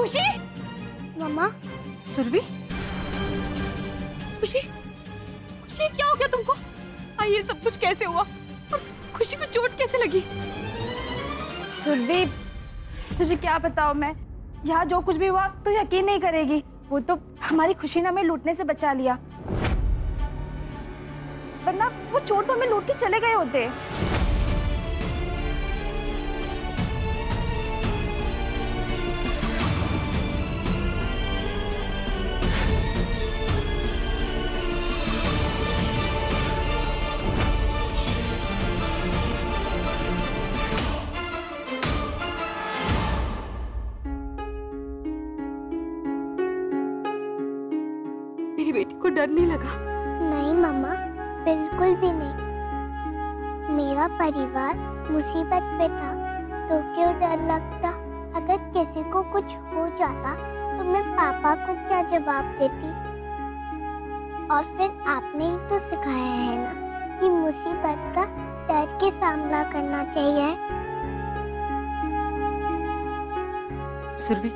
खुशी, मम्मा। सुरभि, खुशी, खुशी क्या हो गया तुमको? ये सब कुछ कैसे हुआ? और खुशी को चोट कैसे लगी? सुरभि, तुझे क्या बताऊं मैं, यहाँ जो कुछ भी हुआ तो यकीन नहीं करेगी। वो तो हमारी खुशी ने हमें लूटने से बचा लिया, वरना वो चोर तो हमें लूट के चले गए होते। मेरी बेटी को डर नहीं लगा? नहीं मम्मा, बिल्कुल भी नहीं। मेरा परिवार मुसीबत में था तो क्यों डर लगता? अगर किसी को कुछ हो जाता तो मैं पापा को क्या जवाब देती? और फिर आपने ही तो सिखाया है ना कि मुसीबत का डर के सामना करना चाहिए। सुरभि,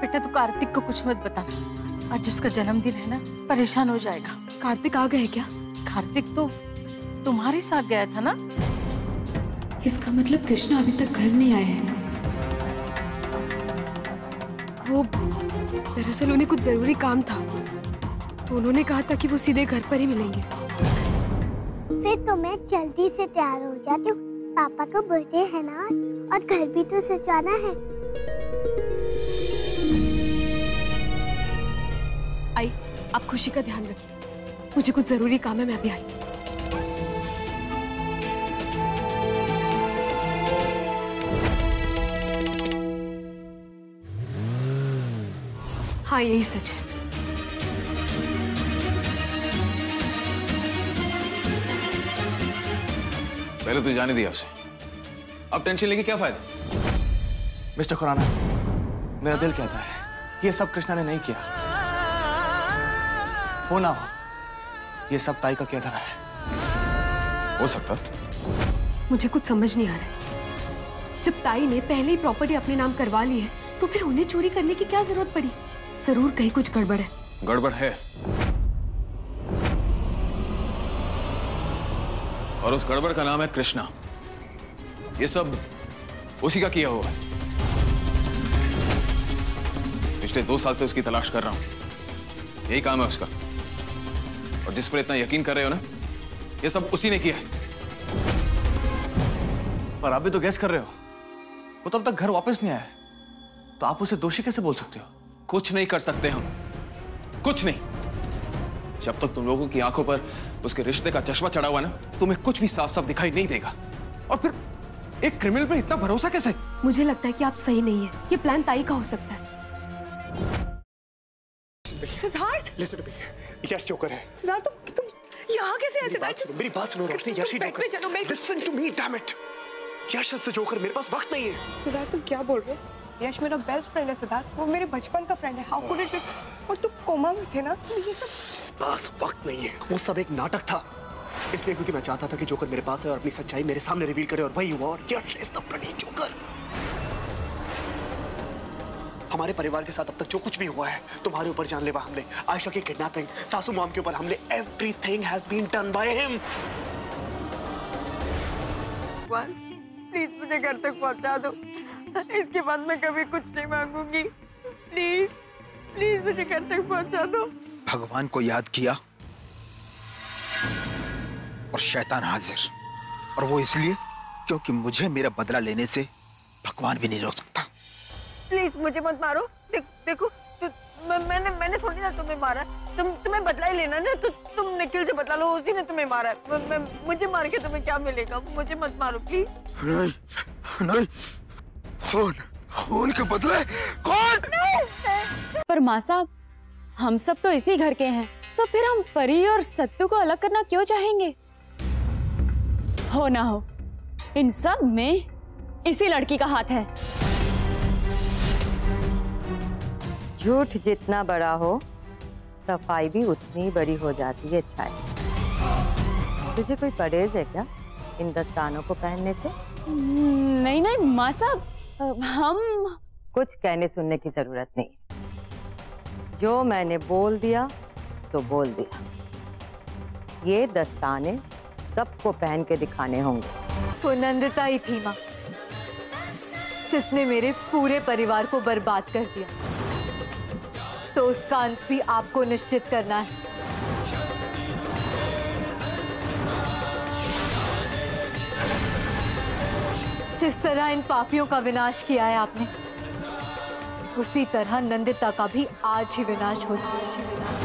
बेटा तू कार्तिक को कुछ मत बता, आज उसका जन्मदिन है ना, परेशान हो जाएगा। कार्तिक आ गए क्या? कार्तिक तो तुम्हारे साथ गया था ना? इसका मतलब कृष्णा अभी तक घर नहीं आए हैं। वो दरअसल उन्हें कुछ जरूरी काम था, तो उन्होंने कहा था कि वो सीधे घर पर ही मिलेंगे। फिर तो मैं जल्दी से तैयार हो जाती हूँ, पापा का बर्थडे है ना और घर भी तो सजाना है। आई, आप खुशी का ध्यान रखिए, मुझे कुछ जरूरी काम है, मैं अभी आई। हाँ, यही सच है। पहले तो जाने दिया उसे, अब टेंशन लेके क्या फायदा? मिस्टर खुराना, मेरा दिल कहता है ये सब कृष्णा ने नहीं किया। हो ना हो, ये सब ताई का किया धरा है। हो सकता। मुझे कुछ समझ नहीं आ रहा है। जब ताई ने पहले ही प्रॉपर्टी अपने नाम करवा ली है, तो फिर उन्हें चोरी करने की क्या जरूरत पड़ी? जरूर कहीं कुछ गड़बड़ है। गड़बड़ है, और उस गड़बड़ का नाम है कृष्णा। ये सब उसी का किया हुआ है। पिछले 2 साल से उसकी तलाश कर रहा हूं, यही काम है उसका। और जिस पर इतना यकीन कर रहे हो ना, ये सब उसी ने किया है। पर आप भी तो गैस कर रहे हो, वो तो अब तक घर वापस नहीं आया, तो आप उसे दोषी कैसे बोल सकते हो? कुछ नहीं कर सकते हम, कुछ नहीं। जब तक तुम लोगों की आंखों पर उसके रिश्ते का चश्मा चढ़ा हुआ ना, तुम्हें कुछ भी साफ साफ दिखाई नहीं देगा। और फिर एक क्रिमिनल पे इतना भरोसा कैसे? मुझे लगता है कि आप सही नहीं है। ये प्लान ताई का हो सकता है। सिद्धार्थ, यश जोकर है। सिद्धार्थ, तुम यहाँ कैसे आए? सिद्धार्थ, मेरी बात सुनो रोशनी, यश ही joker. Listen to me, damn it. Yash is the joker, मेरे पास वक्त नहीं है। सिद्धार्थ, तुम क्या बोल रहे हो? यश मेरा बेस्ट फ्रेंड है सिद्धार्थ, वो मेरे बचपन का फ्रेंड है। How could it be? और तुम कोमा में थे ना, तो ये सब पास वक्त नहीं है। वो सब एक नाटक था, इसलिए क्योंकि मैं चाहता था कि जोकर मेरे पास है और अपनी सच्चाई मेरे सामने रिवील करे, और वही हुआ। और यश इज द ब्लडी जोकर। हमारे परिवार के साथ अब तक जो कुछ भी हुआ है, तुम्हारे ऊपर जानलेवा हमले, आयशा की किडनैपिंग, सासू मॉम के ऊपर हमले, everything has been done by him. Please मुझे घर तक पहुंचा दो, इसके बाद मैं कभी कुछ नहीं मांगूंगी। प्लीज प्लीज मुझे घर तक पहुंचा दो। भगवान को याद किया और शैतान हाजिर, और वो इसलिए क्योंकि मुझे मेरा बदला लेने से भगवान भी नहीं रोक सकता। प्लीज मुझे मत मारो। देखो मैंने थोड़ी ना तुम्हें मारा, तुम्हें बदला ही लेना ना, तो तुम निखिल से बदला लो, उसी ने तुम्हें मारा है। मुझे मार के तुम्हें क्या मिलेगा? मुझे मत मारो प्लीज। नहीं नहीं, खून के बदले कौन? पर माँ साहब, हम सब तो इसी घर के हैं, तो फिर हम परी और सत्तू को अलग करना क्यों चाहेंगे? हो ना हो, इन सब में इसी लड़की का हाथ है। झूठ जितना बड़ा हो, सफाई भी उतनी बड़ी हो जाती है। छाई, तुझे कोई परहेज है क्या इन दस्तानों को पहनने से? नहीं नहीं माँ साहब, हम कुछ कहने सुनने की जरूरत नहीं। जो मैंने बोल दिया तो बोल दिया। ये दस्ताने सबको पहन के दिखाने होंगे। वो नंदिता ही थी माँ, जिसने मेरे पूरे परिवार को बर्बाद कर दिया, तो उसका अंत भी आपको निश्चित करना है। जिस तरह इन पापियों का विनाश किया है आपने, उसी तरह नंदिता का भी आज ही विनाश हो जाए।